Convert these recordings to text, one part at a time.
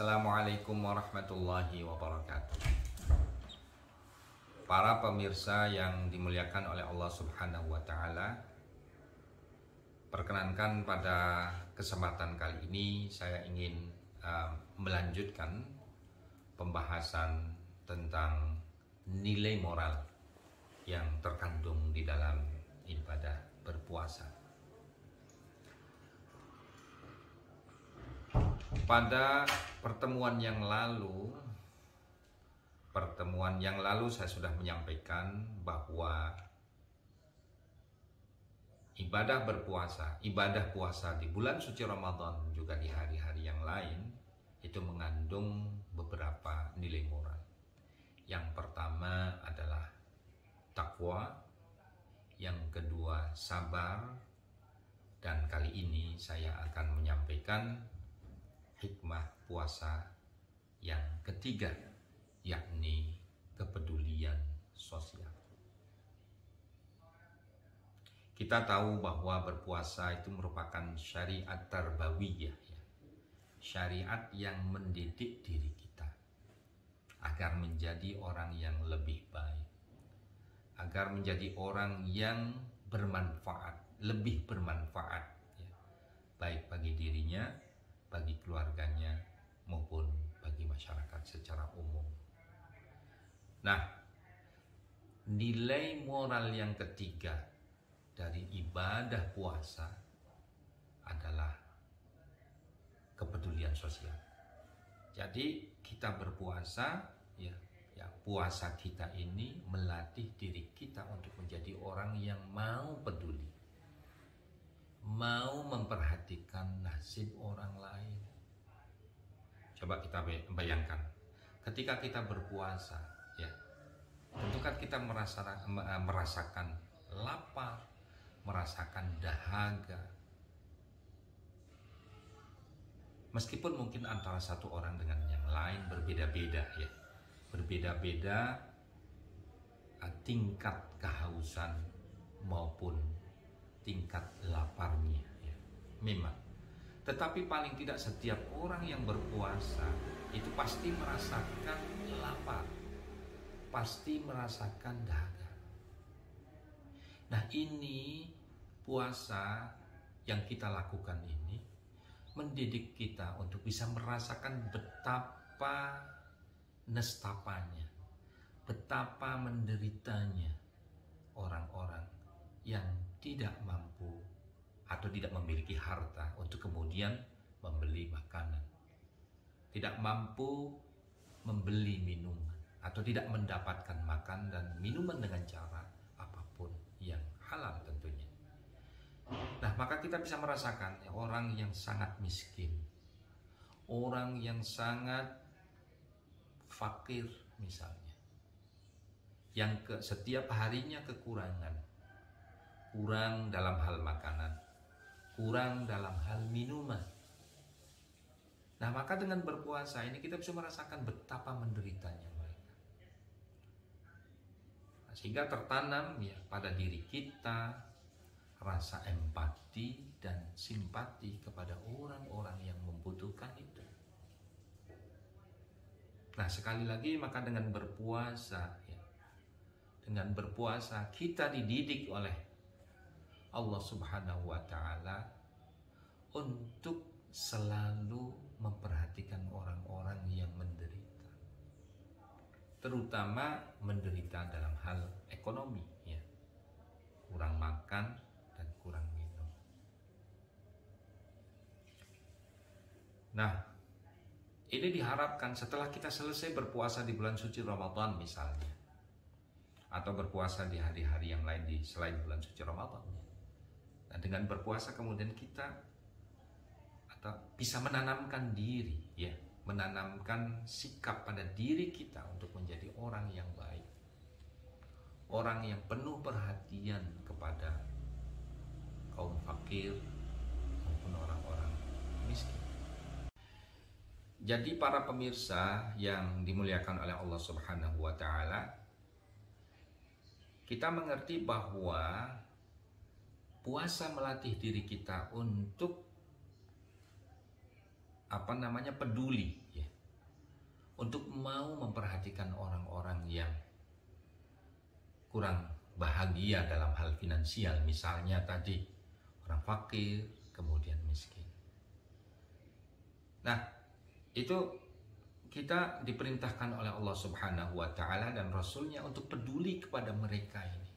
Assalamualaikum warahmatullahi wabarakatuh. Para pemirsa yang dimuliakan oleh Allah Subhanahu wa Ta'ala, perkenankan pada kesempatan kali ini saya ingin melanjutkan pembahasan tentang nilai moral yang terkandung di dalam ibadah berpuasa. Pada pertemuan yang lalu saya sudah menyampaikan bahwa ibadah puasa di bulan suci Ramadan juga di hari-hari yang lain itu mengandung beberapa nilai moral. Yang pertama adalah takwa, yang kedua sabar, dan kali ini saya akan menyampaikan hikmah puasa yang ketiga, yakni kepedulian sosial. Kita tahu bahwa berpuasa itu merupakan syariat tarbawiyah, syariat yang mendidik diri kita agar menjadi orang yang lebih baik, agar menjadi orang yang bermanfaat, lebih bermanfaat, baik bagi dirinya, bagi keluarganya, maupun bagi masyarakat secara umum. Nah, nilai moral yang ketiga dari ibadah puasa adalah kepedulian sosial. Jadi kita berpuasa, puasa kita ini melatih diri kita untuk menjadi orang yang mau peduli, mau memperhatikan nasib orang lain. Coba kita bayangkan, ketika kita berpuasa, tentu kan kita merasakan lapar, merasakan dahaga. Meskipun mungkin antara satu orang dengan yang lain berbeda-beda, berbeda-beda tingkat kehausan maupun tingkat laparnya, memang. Tetapi paling tidak setiap orang yang berpuasa itu pasti merasakan lapar, pasti merasakan dahaga. Nah, ini puasa yang kita lakukan ini mendidik kita untuk bisa merasakan betapa nestapanya, betapa menderitanya orang-orang yang tidak mampu atau tidak memiliki harta untuk kemudian membeli makanan, tidak mampu membeli minuman, atau tidak mendapatkan makan dan minuman dengan cara apapun yang halal tentunya. Nah, maka kita bisa merasakan orang yang sangat miskin, orang yang sangat fakir misalnya, yang setiap harinya kekurangan, kurang dalam hal makanan, kurang dalam hal minuman. Nah, maka dengan berpuasa ini kita bisa merasakan betapa menderitanya mereka. Nah, sehingga tertanam pada diri kita rasa empati dan simpati kepada orang-orang yang membutuhkan itu. Nah, sekali lagi maka dengan berpuasa, kita dididik oleh Allah Subhanahu wa Ta'ala untuk selalu memperhatikan orang-orang yang menderita, terutama menderita dalam hal ekonomi, kurang makan dan kurang minum. Nah, ini diharapkan setelah kita selesai berpuasa di bulan suci Ramadan misalnya, atau berpuasa di hari-hari yang lain selain bulan suci Ramadan. Nah, dengan berpuasa kemudian kita bisa menanamkan diri, menanamkan sikap pada diri kita untuk menjadi orang yang baik, orang yang penuh perhatian kepada kaum fakir maupun orang-orang miskin. Jadi para pemirsa yang dimuliakan oleh Allah Subhanahu wa Ta'ala, kita mengerti bahwa puasa melatih diri kita untuk peduli, untuk mau memperhatikan orang-orang yang kurang bahagia dalam hal finansial, misalnya tadi orang fakir, kemudian miskin. Nah, itu kita diperintahkan oleh Allah Subhanahu wa Ta'ala dan Rasul-Nya untuk peduli kepada mereka ini.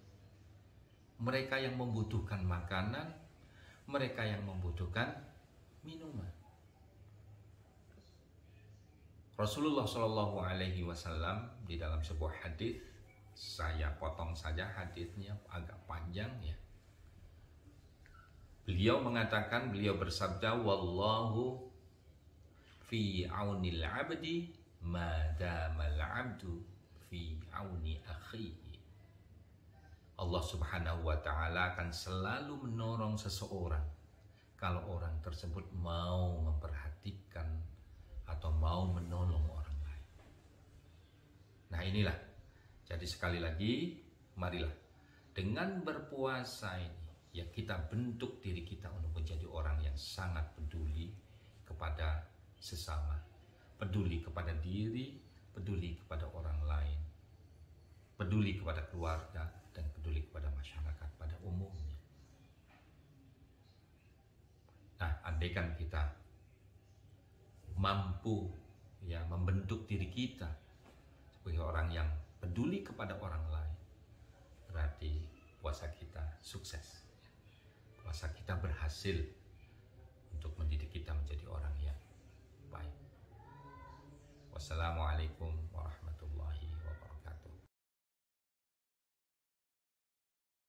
Mereka yang membutuhkan makanan, mereka yang membutuhkan minuman. Rasulullah Shallallahu Alaihi Wasallam di dalam sebuah hadis, saya potong saja hadisnya agak panjang ya. Beliau mengatakan, beliau bersabda, wallahu fi aunil abdi ma damal abdu fi auni akhihi. Allah Subhanahu wa Ta'ala akan selalu menolong seseorang kalau orang tersebut mau memperhatikan atau mau menolong orang lain. Nah, inilah. Jadi sekali lagi, marilah dengan berpuasa ini ya kita bentuk diri kita untuk menjadi orang yang sangat peduli kepada sesama, peduli kepada diri, peduli kepada orang lain, peduli kepada keluarga, dan peduli kepada masyarakat pada umumnya. Nah, andaikan kita mampu ya membentuk diri kita sebagai orang yang peduli kepada orang lain, berarti puasa kita sukses. Puasa kita berhasil untuk mendidik kita menjadi orang yang baik. Wassalamualaikum warahmatullahi wabarakatuh.